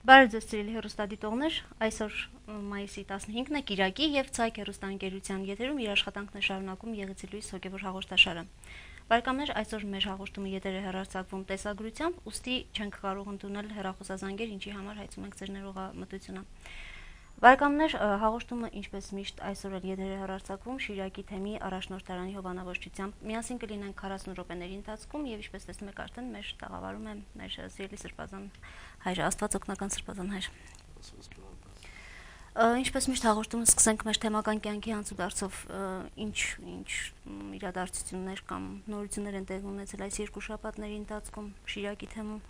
Բարև ձեզ սիրելի հեռուստադիտողներ, այսօր մայիսի 15-ն է Կիրակի եւ ցայք հեռուստաընկերության եթերում իր աշխատանքն է շարունակում Եղեցի լույս հոգևոր հաղորդաշարը։ Բարեկամներ, այսօր մեր հաղորդումը եթեր է հեռարձակվում տեսագրությամբ, ուստի չենք կարող ընդունել հեռախոսազանգեր, ինչի համար հայցում ենք ձեր ներողամտությունը։ Բարեկամներ, հաղորդումը ինչպես միշտ այսօր էլ եթեր է հեռարձակվում Շիրակի թեմի առաջնորդարանի հովանավորչությամբ։ Միասին կլինենք 40 րոպեների ընթացքում եւ ինչպես տեսնում եք արդեն մեր տաղավարում է մեր սիրելի սրբազան հայրը, Աստված օգնական սրբազան հայր։ Ինչպես միշտ հաղորդումը սկսենք մեր թեմական կյանքի անցուդարձով, ինչ իրադարձություններ կամ նորություններ են տեղի ունեցել այս երկու շաբաթների ընթացքում Շիրակի թեմում։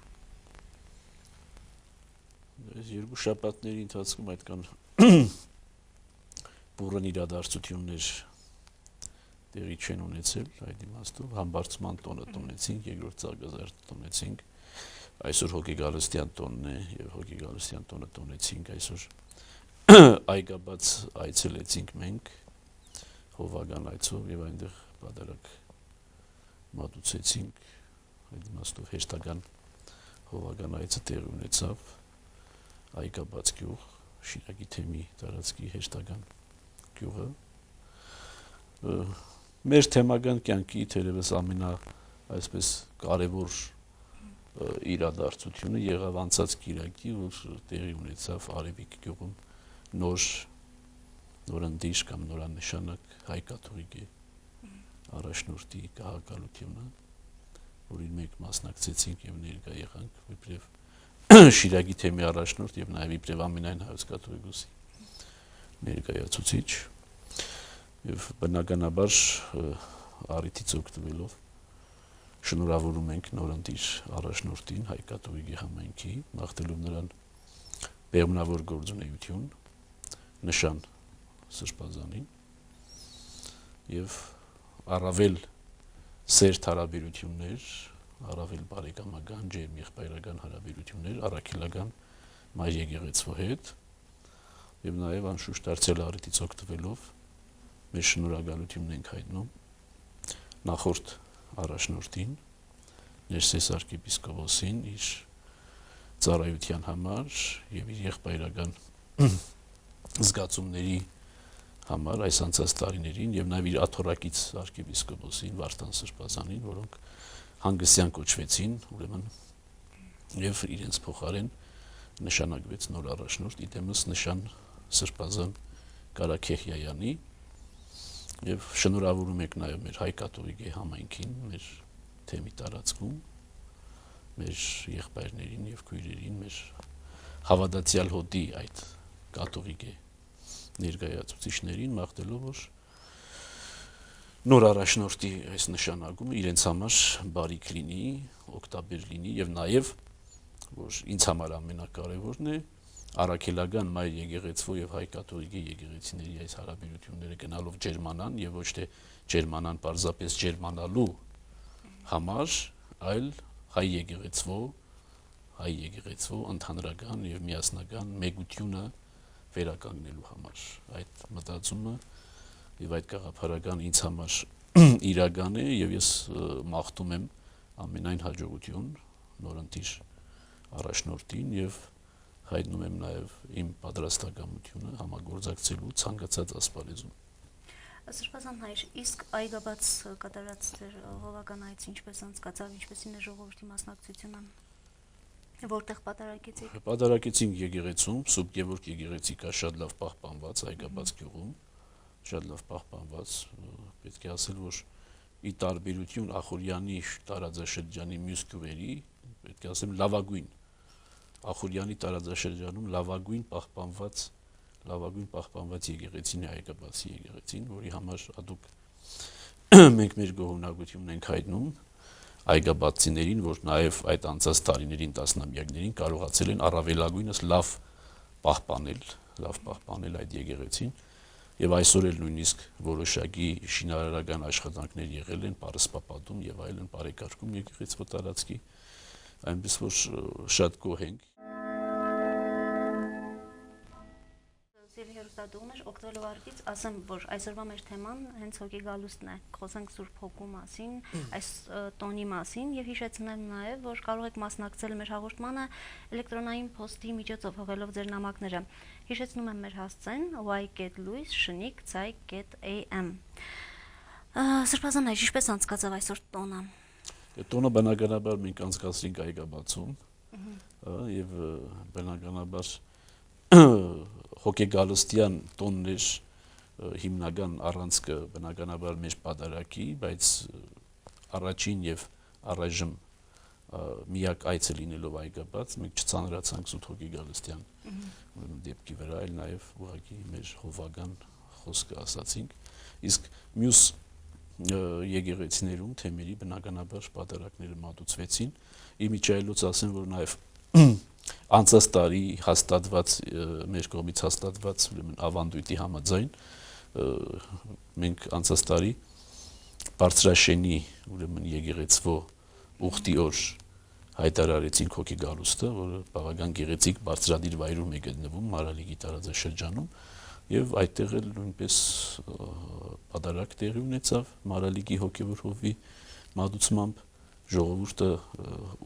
Այս երկու շաբաթների ընթացքում այդքան բուրըն իրադարձություններ տեղի չեն ունեցել, այդ իմաստով համբարձման տոնը տոնեցինք, երկրորդ ծաղկազարդը տոնեցինք, այսօր Հոգի Գալստյան տոնն է եւ Հոգի Գալստյան տոնը տոնեցինք, այսօր այգաբաց այցելեցինք մենք Հովվական այցով եւ այնտեղ պատարակ մատուցեցինք, այդ իմաստով հեշտական Հովվական այցը տեղի ունեցավ այգաբաց գյուղ, Շիրակի թեմի տարածքի հեշտական գյուղը։ Մեր թեմական կյանքի թերևս այսպես կարևոր իրադարձությունը եղավ անցած Կիրակի, որ տեղի ունեցավ Արևիկ գյուղում նորընտիր կամ նորանշանակ հայ կաթողիկե առաջնորդի կահակալությունը, որին մենք մասնակցեցինք եւ ներկա եղանք իբրև Շիրակի թեմի առաջնորդ եւ նաեւ իբրև ամենայն հայոց կաթողիկոսի ներկայացուցիչ եւ բնականաբար առիթից օգտվելով շնորհավորում ենք նորընտիր առաջնորդին հայ կաթողիկե համայնքի, մաղթելով նրան բեղմնավոր գործունեություն, նշան սրբազանին եւ առավել սերտ հարաբերություններ, առավել բարեկամական, ջերմ եղբայրական հարաբերություններ առաքելական մայր եկեղեցու հետ եւ նաեւ անշուշտ դարձել առիթից օգտվելով մեր շնորհակալությունն ենք հայտնում նախորդ առաջնորդին Ներսես arczepiskopոսին իր ծառայության համար եւ իր եղբայրական զգացումների համար այս անցած տարիներին եւ նաեւ իր աթոռակից arczepiskopոսին Վարդան Սրբազանին, որոնք հանգստյան կոչվեցին, ուրեմն եւ իրենց փոխարեն նշանակվեց նոր առաջնորդ իդեմս նշան Սրբազան Կարաքեխյանի եւ շնորհավորում եք նաեւ մեր հայ կաթողիկե համայնքին, մեր թեմի տարածքում, մեր եղբայրներին եւ քույրերին, մեր հավատացյալ հոտի այդ կաթողիկե ներկայացուցիչներին մաղթելով, որ նոր առաջնորդի այս նշանակումը իրենց համար բարիք լինի, օգտաբեր լինի եւ նաեւ որ ինձ համար ամենակարևորն է առաքելական մայր եկեղեցու եւ հայ կաթողիկե եկեղեցիների այս հարաբերությունները գնալով ջերմանան եւ ոչ թե ջերմանան պարզապես ջերմանալու համար, այլ հայ եկեղեցու ընդհանրական եւ միասնական մեգությունը վերականգնելու համար։ Այդ մտածումը եւ այդ գաղափարական ինձ համար իրական է եւ ես մաղթում եմ ամենայն հաջողություն նորընտիր առաջնորդին եւ հայտնում եմ նաեւ իմ պատրաստակամությունը համագործակցելու ցանկացած ասպարեզում։ Սրբազան հայր, իսկ այգաբաց կատարած ձեր հովական այցը ինչպես անցկացավ, ինչպեսին է ժողովրդի մասնակցությունը, որտեղ պատարակեցիք։ Պատարակեցինք եկեղեցում, Սուրբ Գևորգ եկեղեցի կա շատ լավ պահպանված այգաբաց գյուղում, շատ լավ պահպանված, պետք է ասել, որ ի տարբերություն Ախուրյանի տարածաշրջանի մյուս գյուղերի, պետք է ասեմ լավագույն Ախուրյանի տարածաշրջանում լավագույն պահպանված եկեղեցին է այգաբացի եկեղեցին, որի համար հատուկ մենք մեր գոհունակությունն ենք հայտնում այգաբացիներին, որ նաև այդ անցած տարիներին, տասնամյակներին կարողացել են առավելագույնս լավ պահպանել այդ եկեղեցին եւ այսօր էլ նույնիսկ որոշակի շինարարական աշխատանքներ եղել են պարսպապատում եւ այլն բարեկարգում եկեղեցու տարածքի, այնպես որ շատ գոհ ենք։ Դատողներ օգտվելով առիթից ասեմ, որ այսօրվա մեր թեման հենց հոգի գալուստն է։ Խոսենք Սուրբ Հոգու մասին, այս տոնի մասին եւ հիշեցնել նաեւ, որ կարող եք մասնակցել մեր հաղորդմանը էլեկտրոնային փոստի միջոցով հղելով ձեր նամակները։ Հիշեցնում եմ մեր հասցեն y.luis@am։ Սրբազան այժմ ինչպես անցկացավ այսօր տոնը։ Տոնը բնականաբար մենք անցկացրինք այգաբացում եւ բնականաբար հոգեգալստյան տոններ հիմնական առանցքը բնականաբար մեր պատարագի, բայց առաջին եւ առայժմ միակ այցը լինելով այգաբաց մենք չցանրացանք Սուրբ Հոգեգալստյան դեպքի վրա, այլ նաեւ ուղղակի մեր հովական խոսքը ասացինք, իսկ մյուս եկեղեցիներում թեմերի բնականաբար պատարագները մատուցվեցին։ Իմիջայլոց ասեմ, որ նաեւ անցած տարի հաստատված մեր կողմից հաստատված ուրեմն ավանդույթի համաձայն մենք անցած տարի Բարձրաշենի ուրեմն եկեղեցվո ուխտի օր հայտարարեցինք հոգի գալուստը, որը բավական գեղեցիկ բարձրադիր վայրում է գտնվում Մարալիգի տարածաշրջանում եւ այդտեղ էլ նույնպես պատարագ տեղի ունեցավ Մարալիգի հոգևոր հովի մատուցմամբ ժողովուրդը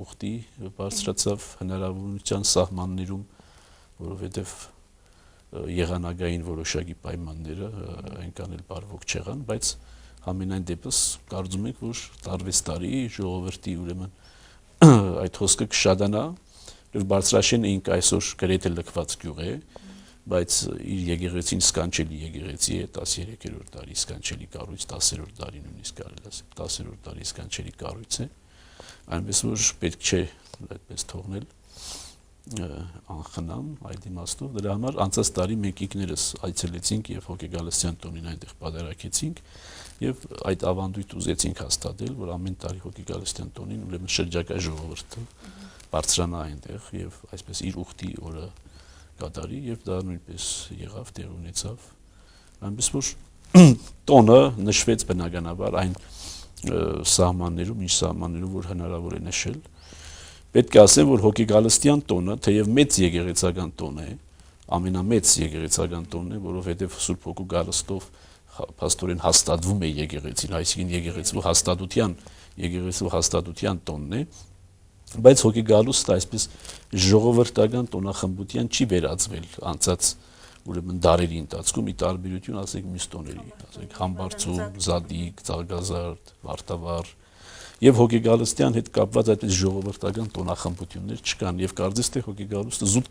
ուխտի բարձրացավ հնարավորության սահմաններում, որովհետև եղանակային որոշակի պայմանները այնքան էլ բարվոք չեղան, բայց համենայն դեպս կարծում ենք, որ տարվեց տարի ժողովրդի ուրեմն այդ հոսքը կշատանա, որ Բարձրաշենը ինքը այսօր գրեթե լքված գյուղ է, բայց իր եկեղեցին սքանչելի եկեղեցի է, 13-րդ դարի սքանչելի կառույց, 10-րդ դարի նույնիսկ կարելի ասել, 10-րդ դարի սքանչելի կառույց է, այնպես որ պետք չէ այդպես թողնել անխնամ այդ իմաստով, դրա համար անցած տարի մենք ինքներս այցելեցինք եւ Հոգեգալստյան տոնին այնտեղ պատարագեցինք եւ այդ ավանդույթ ուզեցինք հաստատել, որ ամեն տարի Հոգեգալստյան տոնին ուրեմն շրջակա ժողովուրդը բարձրանա այնտեղ եւ այսպես իր ուխտի օրը կատարի եւ դա նույնպես եղավ, տեղ ունեցավ, այնպես որ տոնը նշվեց բնականաբար այն սահմաններում, ինչ սահմաններում որ հնարավոր է նշել։ Պետք է ասեմ, որ Հոգեգալստյան տոնը, թեև մեծ եկեղեցական տոն է, ամենամեծ եկեղեցական տոնն է, որովհետև Սուրբ Հոգու գալստով փաստորեն հաստատվում է եկեղեցին, այսինքն եկեղեցու հաստատության տոնն է, բայց Հոգեգալուստը այսպես ժողովրդական տոնախմբության չի վերածվել անցած ուրեմն դարերի ընթացքում ի տարբերություն ասենք մյուս տոների, ասենք Համբարձում, Զադիկ, Ծաղկազարդ, Վարդավառ եւ Հոգեգալստյան հետ կապված այդպես ժողովրդական տոնախմբություններ չկան եւ կարծես թե Հոգեգալուստը զուտ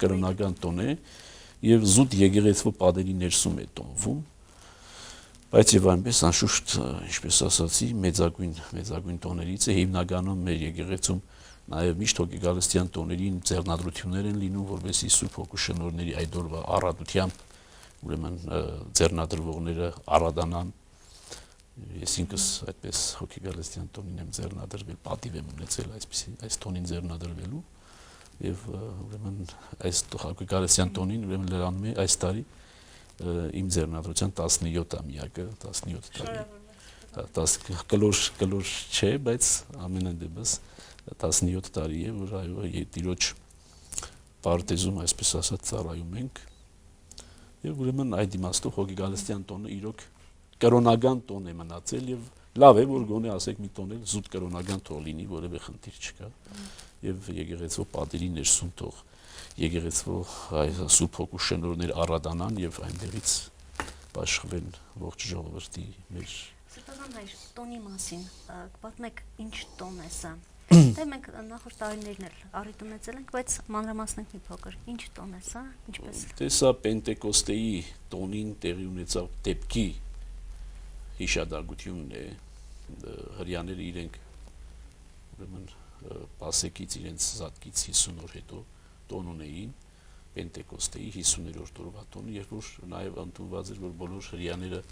կրոնական տոն է եւ զուտ եկեղեցու պատերի ներսում է տոնվում, բայց եւ այնպես անշուշտ ինչպես ասացի մեծագույն տոներից է հիմնականում մեր եկեղեցում նաեւ միշտ Հոգեգալստյան տոներին ձեռնադրություններ են լինում, որովհետեւ Սուրբ Հոգու շնորհների այդ օրվա առատությամբ ուրեմն ձեռնադրվողները առատանան։ Ես ինքս այդպես Հոգեգալստյան տոնին եմ ձեռնադրվել, պատիվ եմ ունեցել այս տոնին ձեռնադրվելու եւ ուրեմն այս Հոգեգալստյան տոնին ուրեմն լրանում է այս տարի իմ ձեռնադրության 17-ամյակը, 17 տարի։ 10 կլոր չէ, բայց ամենայն դեպս 17 տարի է, որ այո, Տիրոջ պարտեզում այսպես ասած ծառայում ենք։ Եվ ուրեմն այդ իմաստով Հոգեգալստյան տոնը իրոք կրոնական տոն է մնացել եւ լավ է, որ գոնե ասեք մի տոն էլ զուտ կրոնական թող լինի, որևէ խնդիր չկա։ Եվ եկեղեցու պատերի ներսում թող եկեղեցու Սուրբ Հոգու շնորհներ առատանան եւ այնտեղից բաշխվեն ողջ ժողովրդի մեր։ Սրբազան հայր, տոնի մասին պատմեք ինչ տոն է սա։ Դե մենք նախորդ տարիներն էլ առիթ ունեցել ենք, բայց մանրամասնենք մի փոքր։ Ինչ տոն է սա, ինչպես։ Դե սա Պենտեկոստեի տոնին տեղի ունեցավ դեպքի հիշադակությունն է, հрьяաները իրենք ուրեմն Պասեքից իրենց զատկից 50 օր հետո տոն ունեին Պենտեկոստեի 50-րդ օրվա տոնը, երբ որ նաև ընդունված էր, որ բոլոր հрьяաները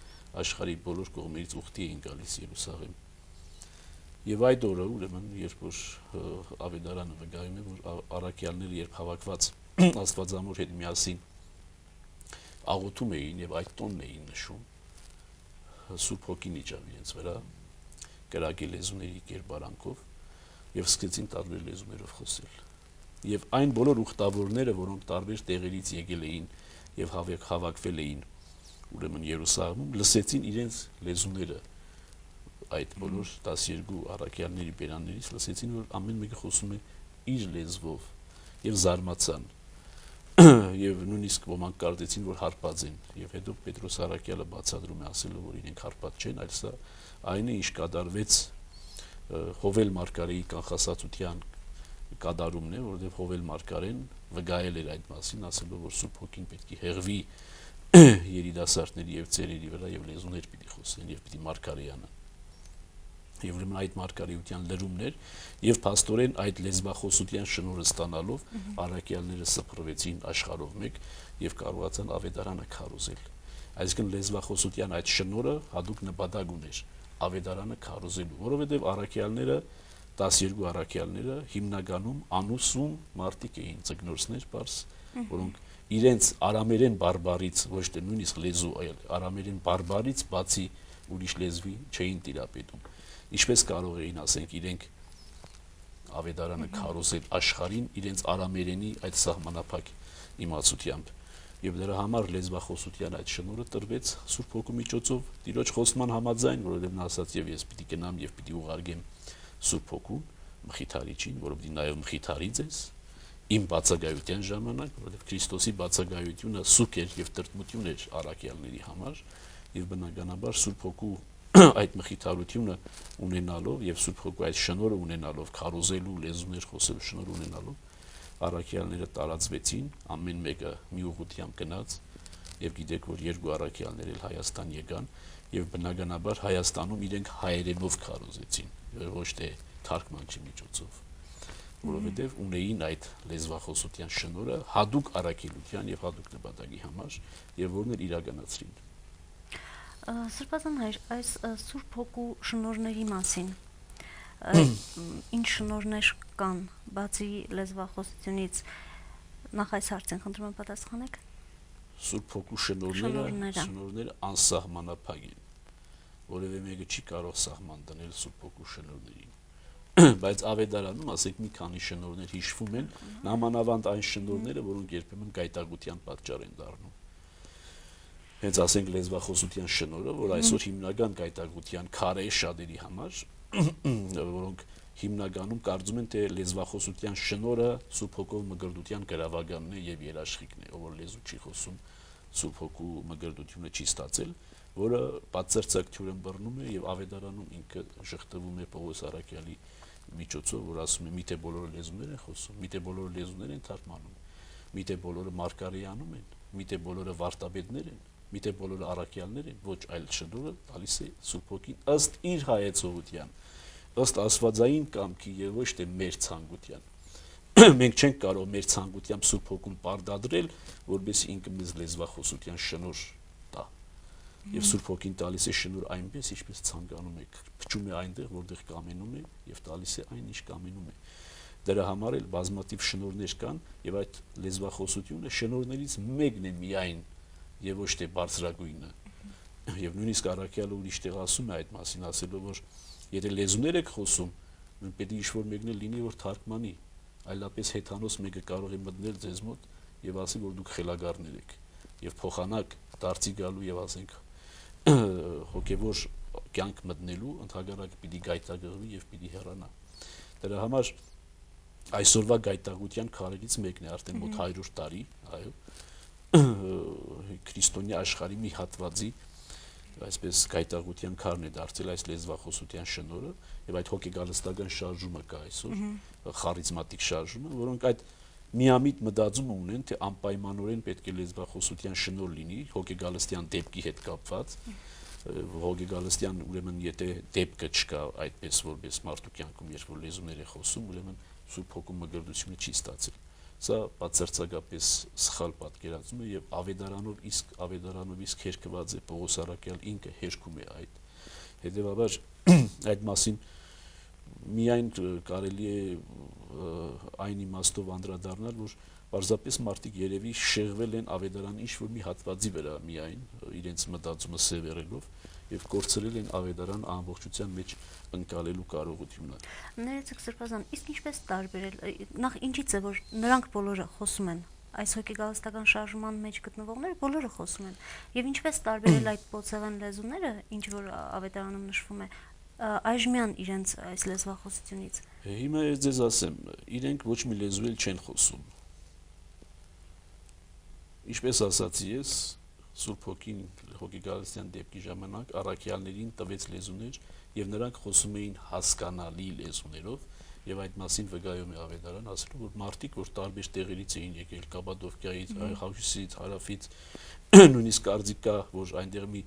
աշխարհի բոլոր կողմերից ուխտի էին գալիս Երուսաղեմ։ Եվ այդ օրը ուրեմն երբ որ Ավետարանը վկայում է, որ առաքյալները երբ հավաքված Աստվածամոր հետ միասին աղոթում էին եւ այդ տոնն էին նշում, Սուրբ Հոգին իջավ իրենց վրա կրակի լեզուների կերպարանքով եւ սկսեցին տարբեր լեզուներով խոսել։ Եվ այն բոլոր ուխտավորները, որոնք տարբեր տեղերից եկել էին եւ հավաքվել էին ուրեմն Երուսաղեմում, լսեցին իրենց լեզուները այդ բոլոր 12 առաքյալների բերաններից, լսեցին, որ ամեն մեկը խոսում է իր լեզվով եւ զարմացան եւ նույնիսկ ոմանք կարծեցին, որ հարբած են եւ հետո Պետրոս առաքյալը բացատրում է ասելով, որ իրենք հարբած չեն, այլ սա այն է, ինչ կատարվեց Հովել Մարգարեի կանխասացության կատարումն է, որովհետեւ Հովել Մարգարեն վկայել էր այդ մասին, ասելով, որ Սուրբ Հոգին պետք է հեղվի երիտասարդների եւ ծերերի վրա եւ լեզուներ պիտի խոսեն եւ պիտի մարգարեյանան։ Եվ ուրեմն այդ մարգարեության լրումներ եւ փաստորեն այդ լեզվախոսության շնորհը ստանալով առաքյալները սփռվեցին աշխարհով մեկ եւ կարողացան ավետարանը քարոզել։ Այսինքն լեզվախոսության այդ շնորհը հadoop նպատակ ուներ ավետարանը քարոզելու, որովհետեւ առաքյալները 12 առաքյալները հիմնականում անուսում մարդիկ էին, ծգնորսներ, պարզ, որոնք իրենց արամերեն բարբարից, ոչ թե նույնիսկ լեզու, այլ արամերեն բարբարից բացի ուրիշ լեզվի չէին տիրապետում։ Ինչպես կարող էին, ասենք, իրենք ավետարանը քարոզել աշխարհին իրենց արամերենի այդ սահմանափակ իմացությամբ։ Եվ դրա համար լեզվախոսության այդ շնորհը տրվեց Սուրբ Հոգու միջոցով Տիրոջ խոստման համաձայն, որովհետև նա ասաց եւ ես պիտի գնամ եւ պիտի ուղարկեմ Սուրբ Հոգուն, Մխիթարիչին, որը պիտի նաեւ մխիթարի ձեզ իմ բացակայության ժամանակ, որովհետև Քրիստոսի բացակայությունը սուկ էր եւ տրտմություն էր առաքյալների համար, եւ բնականաբար Սուրբ Հոգու այդ մխիթարությունը ունենալով եւ Սուրբ Հոգու այդ շնորհը ունենալով, քարոզելու լեզուներ խոսելու շնորհ ունենալով, առաքյալները տարածվեցին, ամեն մեկը մի ուղղությամբ գնաց, եւ գիտեք, որ երկու առաքյալներ էլ Հայաստան եկան, եւ բնականաբար Հայաստանում իրենք հայերենով քարոզեցին, ոչ թե թարգմանչի միջոցով, որովհետեւ ունեին այդ լեզվախոսության շնորհը հadoop առաքելության եւ հadoop նպատակի համար, եւ որն էլ իրականացրին։ Սրբազան հայր, այս Սուրբ Հոգու շնորհների մասին ինչ շնորհներ կան, բացի լեզվախոսությունից, նախ այս հարցին խնդրում եմ պատասխանեք։ Սուրբ Հոգու շնորհները անսահմանափակ են, որևէ մեկը չի կարող սահման դնել Սուրբ Հոգու շնորհներին, բայց ավետարանում, ասենք, մի քանի շնորհներ հիշվում են, նամանավանդ այն շնորհները, որոնք երբեմն գայտագության պատճառ են դառնում։ Հենց ասենք լեզվախոսության շնորհը, որ այսօր հիմնական գայտագության քարե շատերի համար, որոնք հիմնականում կարծում են, թե լեզվախոսության շնորհը Սուրբ Հոգով մգրտության գրավականն է եւ երաշխիքն է, ով որ լեզու չի խոսում, Սուրբ Հոգու մգրտությունը չի ստացել, որը բացարձակ բռնում է եւ ավետարանում ինքը շղթվում է Պողոս առաքյալի միջոցով, որ ասում է՝ միթե բոլորը լեզուներ են խոսում, միթե բոլորը լեզուներ են թարգմանում, միթե բոլորը մարգարեանում են, միթե բոլորը վարդապետներ են, միթե բոլորը առաքյալներ են, ոչ, այլ շնորհը տալիս է Սուրբ Հոգին ըստ իր հայեցողության, ըստ աստվածային կամքի եւ ոչ թե մեր ցանկության։ Մենք չենք կարող մեր ցանկությամբ Սուրբ Հոգուն պարտադրել, որովհետեւ ինքը մեզ լեզվախոսության շնորհ տա։ Եվ Սուրբ Հոգին տալիս է շնորհ այնպես, ինչպես ցանկանում է, փչում է այնտեղ, որտեղ կամենում է եւ տալիս է այն, ինչ կամենում է։ Դրա համար էլ բազմաթիվ շնորհներ կան եւ այդ լեզվախոսությունը շնորհներից մեկն է միայն եւ ոչ թե բարձրագույնը։ Եվ նույնիսկ առաքյալը ուրիշ տեղ ասում է այդ մասին, ասելով, որ եթե լեզուներ եք խոսում, պետք է ինչ-որ մեկն էլ լինի, որ թարգմանի, այլապես հեթանոս մեկը կարող է մտնել ձեզ մոտ եւ ասի, որ դուք խելագարներ եք եւ փոխանակ դարձի գալու եւ ասենք հոգեվոր կյանք մտնելու ընդհանրապես պիտի գայթակղվի եւ պիտի հեռանա։ Դրա համար այսօրվա գայթակղության քարերից մեկն է արդեն մոտ 100 տարի, այո, քրիստոնյա աշխարհի մի հատվածի այսպես գայթակղության քարն է դարձել այս լեզվախոսության շնորհը եւ այդ հոգեգալստական շարժումը կա այսօր, խարիզմատիկ շարժումը, որոնք այդ միամիտ մտածումը ունեն, թե անպայմանորեն պետք է լեզվախոսության շնորհ լինի հոգեգալստյան դեպքի հետ կապված, հոգեգալստյան ուրեմն եթե դեպքը չկա այդպես որպես մարդու կյանքում, երբ որ լեզուներ է խոսում, ուրեմն Սուրբ Հոգու մգրտությունը չի ստացել։ Սա բացարձակապես սխալ պատկերացում է եւ ավետարանով իսկ հերկված է Պողոս առաքյալ ինքը հերքում է այդ։ Հետեւաբար այդ մասին միայն կարելի է այն իմաստով անդրադառնալ, որ պարզապես մարդիկ երևի շեղվել են ավետարանի ինչ-որ մի հատվածի վրա միայն իրենց մտածումը սևեռելով եւ կորցրել են ավետարան ամբողջության մեջ ընկալելու կարողությունը։ Ներեցեք Սրբազան, իսկ ինչպես տարբերել, նախ ինչից է, որ նրանք բոլորը խոսում են այս հոգեգալստական շարժման մեջ գտնվողները բոլորը խոսում են։ Եվ ինչպես տարբերել այդ փոցեղեն լեզուները, ինչ որ ավետարանում նշվում է, այժմյան իրենց այս լեզվախոսությունից։ Հիմա ես ասեմ, իրենք ոչ մի լեզու էլ չեն խոսում։ Ինչպես ասացի ես, Սուրբ Հոգին հոգեգալստյան դեպքի ժամանակ առաքյալներին տվեց լեզուներ, եւ նրանք խոսում էին հասկանալի լեզուներով, եւ այդ մասին վկայում է ավետարան, ասելով, որ մարդիկ, որ տարբեր տեղերից էին եկել, Կապադովկիայից, Հյուսիսից, Հարավից, նույնիսկ կարծիք կա, որ այնտեղ մի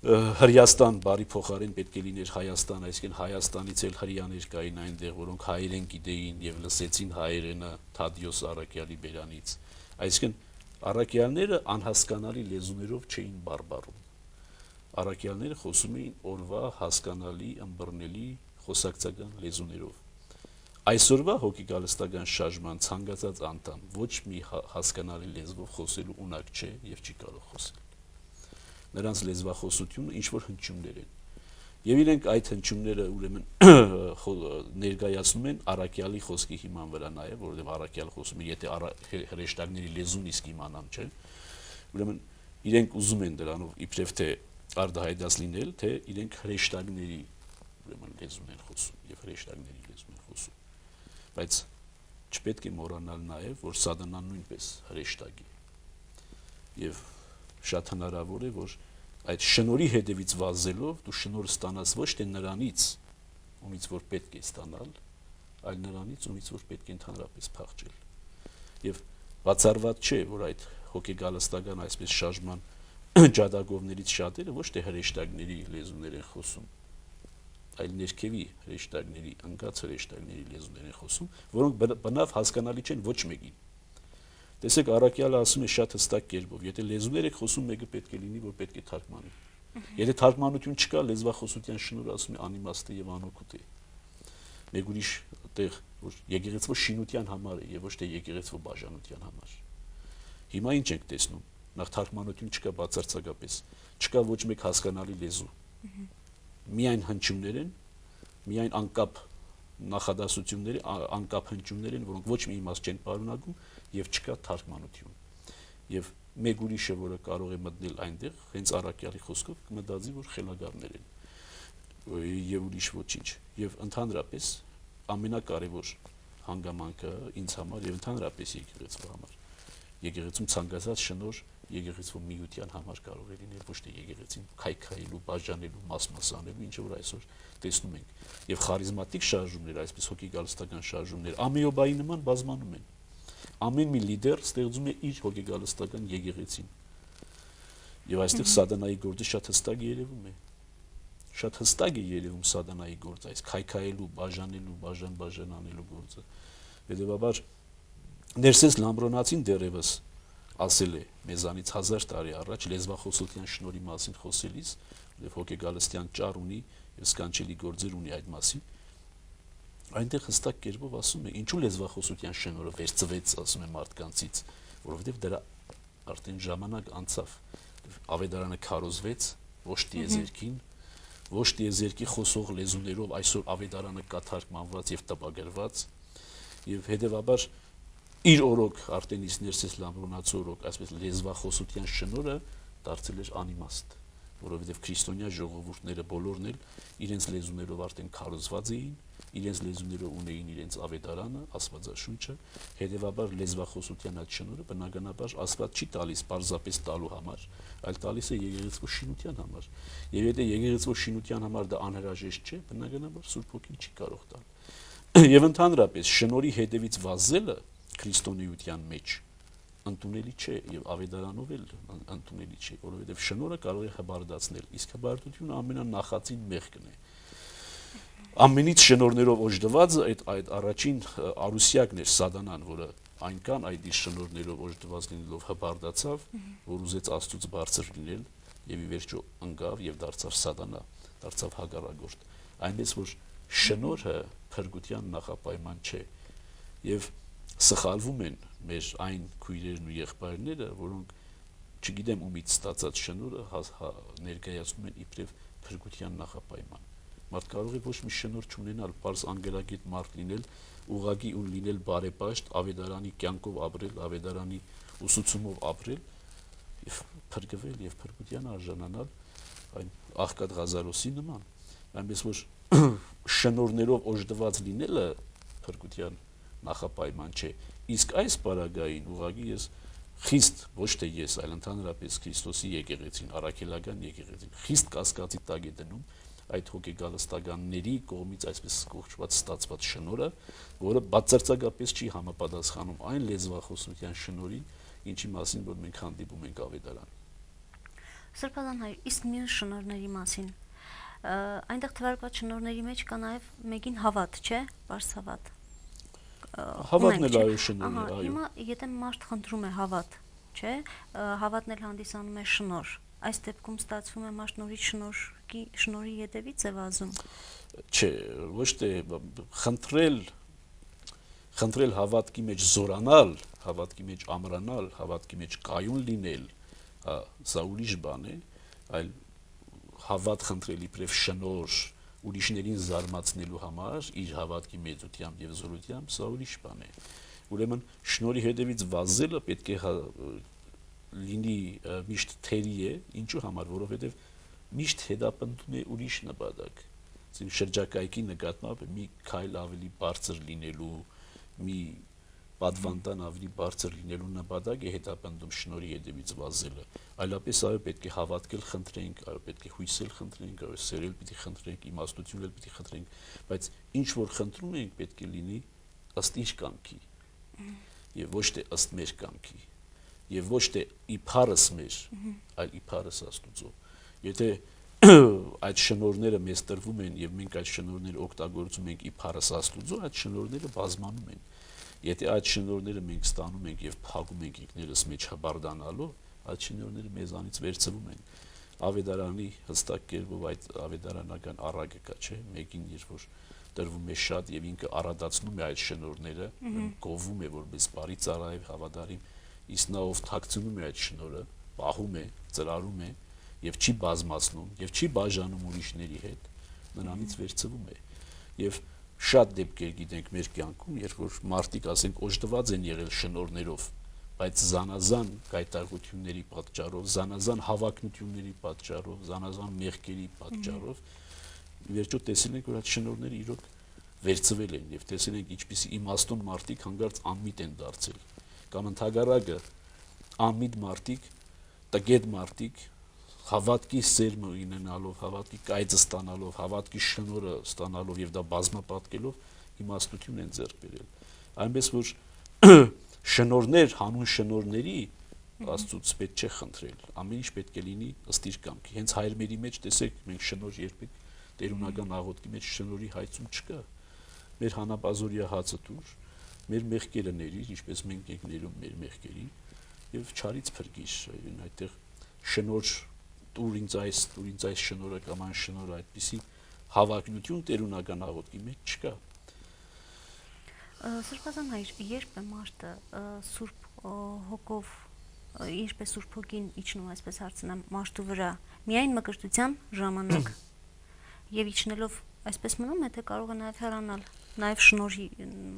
Հրեաստան բարի փոխարեն պետք է լիներ Հայաստան, այսինքն Հայաստանից էլ հրեաներ կային այնտեղ, որոնք հայերեն գիտեին եւ լսեցին հայերենը Թադիոս առաքյալի բերանից։ Այսինքն առաքյալները անհասկանալի լեզուներով չէին բարբառում։ Առաքյալները խոսում էին օրվա հասկանալի, ըմբռնելի խոսակցական լեզուներով։ Այսօրվա հոգեգալստական շարժման ցանկացած անդամ ոչ մի հասկանալի լեզվով խոսելու ունակ չէ եւ չի կարող խոսել։ Նրանց լեզվախոսությունը ինչ որ հնչյուններ են։ Եվ իրենք այդ հնչյունները ուրեմն ներկայացնում են առաքյալի խոսքի հիման վրա նաև, որովհետև առաքյալը խոսում է, եթե հրեշտակների լեզուն իսկ իմանան, չէ։ Ուրեմն իրենք ուզում են դրանով իբրև թե արդահայտած լինել, թե իրենք հրեշտակների ուրեմն լեզուն են խոսում եւ հրեշտակների լեզուն են խոսում։ Բայց չպետք է մոռանալ նաև, որ Սատանան նույնպես հրեշտակ է։ Եվ շատ հնարավոր է, որ այդ շնորհի հետևից վազելով դու շնորհ ստանաս ոչ թե նրանից, ումից որ պետք է ստանալ, այլ նրանից, ումից որ պետք է ընդհանրապես փախչել։ Եվ բացառված չէ, որ այդ հոգեգալստական այսպես շարժման ջատագովներից շատերը ոչ թե հրեշտակների լեզուներ են խոսում, այլ ներքևի հրեշտակների, ընկած հրեշտակների լեզուներ են խոսում, որոնք բնավ հասկանալի չեն ոչ մեկին։ Տեսեք, առաքյալը ասում է շատ հստակ կերպով, եթե լեզուներ եք խոսում, մեկը պետք է լինի, որ պետք է թարգմանի։ Եթե թարգմանություն չկա, լեզվախոսության շնորհը ասում է անիմաստ է եւ անօգուտ է։ Մեկ ուրիշ տեղ, որ եկեղեցվո շինության համար է եւ ոչ թե եկեղեցվո բաժանության համար։ Հիմա ինչ ենք տեսնում։ Նախ թարգմանություն չկա բացարձակապես, չկա ոչ մեկ հասկանալի լեզու։ Միայն հնչյուններ են, միայն անկապ նախադասություններ, անկապ հնչյուններ են, որոնք ոչ մի իմաստ չեն պարունակում եւ չկա թարգմանություն։ Եվ մեկ ուրիշը, որը կարող է մտնել այնտեղ, հենց առաքյալի խոսքով կմտածի, որ խելագարներ են եւ ուրիշ ոչինչ։ Եվ ընդհանրապես ամենակարևոր հանգամանքը ինձ համար եւ ընդհանրապես եկեղեցու համար։ Եկեղեցում ցանկացած շնորհ եկեղեցու միության համար կարող է լինել, ոչ թե եկեղեցին քայքայելու, բաժանելու, մասմասանելու, ինչ որ այսօր տեսնում ենք։ Եվ խարիզմատիկ շարժումներ, այսպես հոգեգալստական շարժումներ, ամեոբայի նման բազմանում են։ Ամեն մի լիդեր ստեղծում է իր հոգեգալստական եկեղեցին։ Եվ այստեղ Սատանայի գործը շատ հստակ երևում է։ Շատ հստակ է երևում Սատանայի գործը, այս քայքայելու, բաժանելու, բաժան անելու գործը։ Հետևաբար Ներսես Լամբրոնացին դեռևս ասել է մեզանից 1000 տարի առաջ լեզվախոսության շնորհի մասին խոսելիս, եւ հոգեգալստյան ճառ ունի եւ սկանչելի գործեր ունի այդ մասին, այնտեղ հստակ կերպով ասում է, ինչու լեզվախոսության շնորհը վերծվեց, ասում է մարդկանցից, որովհետեւ դրա արդեն ժամանակ անցավ, ավետարանը քարոզվեց ոչ տիեզերքին, ոչ տիեզերքի խոսող լեզուներով այսօր ավետարանը կա թարգմանված եւ տպագրված, եւ հետեւաբար իր օրոք արդեն իսկ Ներսես Լամբրոնացու օրոք այսպես լեզվախոսության շնորհը դարձել էր անիմաստ, որովհետև քրիստոնյա ժողովուրդները բոլորն էլ իրենց լեզուներով արդեն քարոզված էին, իրենց լեզուներով ունեին իրենց ավետարանը, Աստվածաշունչը, հետևաբար լեզվախոսության այդ շնորհը բնականաբար Աստված չի տալիս պարզապես տալու համար, այլ տալիս է եկեղեցու շինության համար, եւ եթե եկեղեցու շինության համար դա անհրաժեշտ չէ, բնականաբար Սուրբ Հոգին չի կարող տալ։ Եվ ընդհանրապես շնորհի հետևից վազելը քրիստոնեության մեջ ընդունելի չէ եւ ավետարանով էլ ընդունելի չէ, որովհետեւ շնորհը կարող է հբարդացնել, իսկ հբարդությունը ամենանախածին մեղքն է։ Ամենից շնորհներով օժտված այդ առաջին արուսյակն էր Սատանան, որը այնքան այդ իր շնորհներով օժտված լինելով հբարդացավ, որ ուզեց Աստծուց բարձր լինել եւ ի վերջո ընկավ եւ դարձավ Սատանա, դարձավ հակառակորդ։ Այնպես որ շնորհը փրկության նախապայման չէ եւ սխալվում են մեր այն քույրերն ու եղբայրները, որոնք չգիտեմ ումից ստացած շնորհը ներկայացնում են իբրև փրկության նախապայման։ Մարդ կարող է ոչ մի շնորհ չունենալ, պարզ անգելագետ մարդ լինել, ուղղակի ու լինել բարեպաշտ, ավետարանի կյանքով ապրել, ավետարանի ուսուցումով ապրել եւ փրկվել եւ փրկության արժանանալ այն Աղքատ Ղազարոսի նման, այնպես որ շնորհներով օժտված լինելը փրկության նախապայման չէ, իսկ այս պարագային ուղղակի ես խիստ ոչ թե ես, այլ ընդհանրապես Քրիստոսի եկեղեցին, առաքելական եկեղեցին խիստ կասկածի տակ է դնում այդ հոգեգալստականների կողմից այսպես կոչված ստացված շնորհը, որը բացարձակապես չի համապատասխանում այն լեզվախոսության շնորհին, ինչի մասին որ մենք հանդիպում ենք ավետարան։ Սրբազան հայր, իսկ մյուս շնորհների մասին այնտեղ թվարկված շնորհների մեջ կա նաև մեկին հավատ, չէ՞, բարձ հավատ։ Հավատն էլ այո շնորհ է, այո։ Հիմա եթե մարդ խնդրում է հավատ, չէ՞, հավատն էլ հանդիսանում է շնորհ։ Այս դեպքում ստացվում է մարդ նորից շնորհի ետևից է վազում։ Չէ, ոչ թե խնդրել հավատքի մեջ զորանալ, հավատքի մեջ ամրանալ, հավատքի մեջ կայուն լինել, սա ուրիշ բան է, այլ հավատ խնդրել իբրև շնորհ ուրիշներին զարմացնելու համար իր հավատքի մեծությամբ եւ զորությամբ, սա ուրիշ բան է։ Ուրեմն շնորհի հետևից վազելը պետք է լինի միշտ թերի է, ինչու համար, որովհետեւ միշտ հետապնդում է ուրիշ նպատակ։ Այսինքն շրջակայքի նկատմամբ մի քայլ ավելի բարձր լինելու, մի պատվանդան ավելի բարձր լինելու նպատակ է հետապնդում շնորհի հետևից վազելը։ Այլապես այո պետք է հավատքել խնդրենք, այո պետք է հույսել խնդրենք, այո սերել պիտի խնդրենք, իմաստություն էլ պիտի խնդրենք, բայց ինչ որ խնդրում ենք պետք է լինի ըստ իր կամքի եւ ոչ թե ըստ մեր կամքի եւ ոչ թե իբարս մեր, այլ իբարս Աստուծո։ Եթե այդ շնորհները մեզ տրվում են եւ մենք այդ շնորհները օգտագործում ենք իբարս Աստուծո, այդ շնորհները բազմանում են։ Եթե այդ շնորհները մենք ստանում ենք եւ փակում ենք ինքներս մեջ հբարդանալով, այդ շնորհները մեզանից վերցվում են։ Ավետարանի հստակ կերպով այդ ավետարանական առագը կա, չէ՞, մեկին երբ որ տրվում է շատ եւ ինքը առադացնում է այդ շնորհները, գովում է որպես բարի ծառայ հավատարիմ, իսկ նա ով թաքցնում է այդ շնորհը, պահում է, ծրարում է եւ չի բազմացնում եւ չի բաժանում ուրիշների հետ, նրանից վերցվում է։ Եվ շատ դեպքեր գիտենք մեր կյանքում, երբ որ մարդիկ ասենք օժտված են եղել շնորհներով, բայց զանազան գայթակղությունների պատճառով, զանազան հավակնությունների պատճառով, զանազան մեղքերի պատճառով վերջո տեսել ենք, որ այդ շնորհները իրոք վերցվել են եւ տեսել ենք ինչպիսի իմաստուն մարդիկ հանգարց անմիտ են դարձել, կամ ընդհակառակը անմիտ մարդիկ, տգետ մարդիկ հավատքի սերմը ունենալով, հավատքի կայծը ստանալով, հավատքի շնորհը ստանալով եւ դա բազմապատկելով իմաստություն են ձեռք բերել։ Այնպես որ շնորհներ, հանուն շնորհների Աստծուց պետք չէ խնդրել, ամեն ինչ պետք է լինի ըստ իր կամքի։ Հենց հայրմերի մեջ տեսեք, մենք շնորհ երբեք տերունական աղոթքի մեջ շնորհի հայցում չկա։ Մեր հանապազորյա հացը տուր, մեր մեղքերը ներիր, ինչպես մենք ենք ներում մեր մեղքերին, եւ չարից փրկիր, այդտեղ շնորհ տուր ինձ այս շնորհը կամ այն շնորհը, այդպիսի հավակնություն տերունական աղոթքի մեջ չկա։ Սրբազան հայր, երբ է մարդը Սուրբ Հոգով, երբ է Սուրբ Հոգին իջնում, այսպես հարցնեմ, մարդու վրա, միայն մկրտության ժամանակ եւ իջնելով այսպես մնում է, թե կարող է նաեւ հեռանալ, նաեւ շնորհի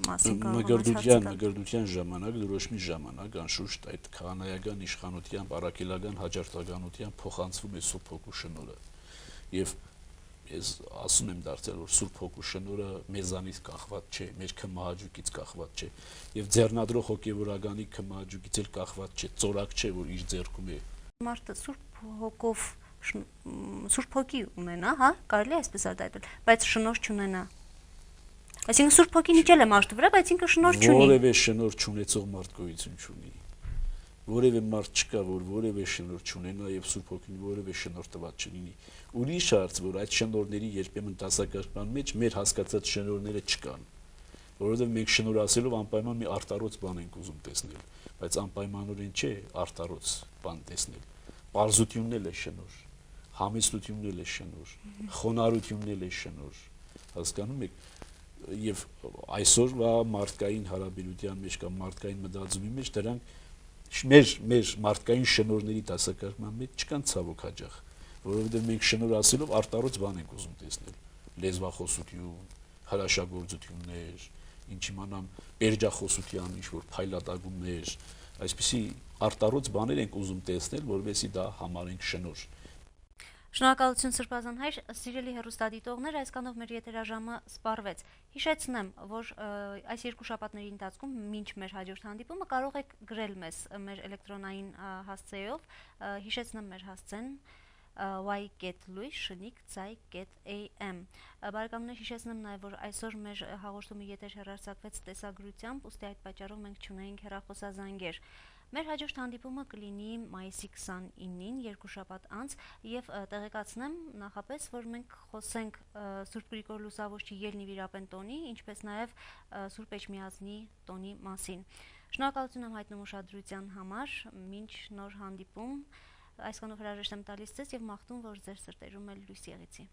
մասին մկրտության ժամանակ, դրոշմի ժամանակ, անշուշտ այդ քահանայական իշխանությամբ, առաքելական հաջորդականությամբ փոխանցվում է Սուրբ Հոգու շնորհը։ Եվ ես ասում եմ դարձյալ, որ Սուրբ Հոգու շնորհը մեզանից կախված չէ, մեր քմահաճույքից կախված չէ, եւ ձեռնադրող հոգեվորականի քմահաճույքից էլ կախված չէ, ծորակ չէ, որ իր ձեռքում է։ Մարդը Սուրբ Հոգով Սուրբ Հոգի ունենա, հա, կարելի է այսպես արտահայտել, բայց շնորհ չունենա։ Այսինքն Սուրբ Հոգին իջել է մարդու վրա, բայց ինքը շնորհ չունի։ Որևէ շնորհ չունեցող մարդ գոյություն չունի։ Որևէ մարդ չկա, որ որևէ շնորհ չունենա եւ Սուրբ Հոգին որևէ շնորհ տված չլինի։ Ուրիշ հարց, որ այդ շնորհների երբեմն դասակարգման մեջ մեր հասկացած շնորհները չկան, որովհետեւ մենք շնորհ ասելով անպայման մի արտարոց բան ենք ուզում տեսնել, բայց անպայմանորեն չէ արտարոց բան տեսնել։ Պարզությունն էլ է շնորհ, համեստությունն էլ է շնորհ, խոնարհությունն էլ է շնորհ, հասկանում եք, եւ այսօրվա մարդկային հարաբերության մեջ կամ մարդկային մտածումի մեջ դրանք մեր մարդկային շնորհների դասակարգման մեջ չկան ցավոք հաճախ, որովհետեւ մենք շնորհ ասելով արտարոց բան ենք ուզում տեսնել։ լեզվախոսություն, հրաշագործություններ, ինչ իմանամ էրջախոսության ինչ-որ փայլատակումներ, այսպիսի արտառոց բաներ ենք ուզում տեսնել, որովհետեւ դա համարենք շնորհ։ Շնորհակալություն Սրբազան հայր, սիրելի հեռուստադիտողներ, այսքանով մեր եթերաժամը սպառվեց։ Հիշեցնեմ, որ այս երկու շաբաթների ընթացքում մինչ մեր հաջորդ հանդիպումը կարող եք գրել մեզ մեր էլեկտրոնային հասցեով, հիշեցնեմ մեր հասցեն y.luis@am. Բարեկամներ, հիշեցնեմ նաև, որ այսօր մեր հաղորդումը եթեր հեռարձակվեց տեսագրությամբ, ուստի այդ պատճառով մենք չունեինք հեռախոսազանգեր։ Մեր հաջորդ հանդիպումը կլինի մայիսի 29-ին, երկու շաբաթ անց, եւ տեղեկացնեմ նախապես, որ մենք խոսենք Սուրբ Գրիգոր Լուսավորչի ելնի վիրապետոնի, ինչպես նաև Սուրբ Էջմիածնի տոնի մասին։ Շնորհակալություն եմ հայտնում ուշադրության համար, մինչ նոր հանդիպում, այսքանով հրաժեշտ եմ տալիս ձեզ եւ մաղթում, որ ձեր սրտերում էլ լույս եղեցի։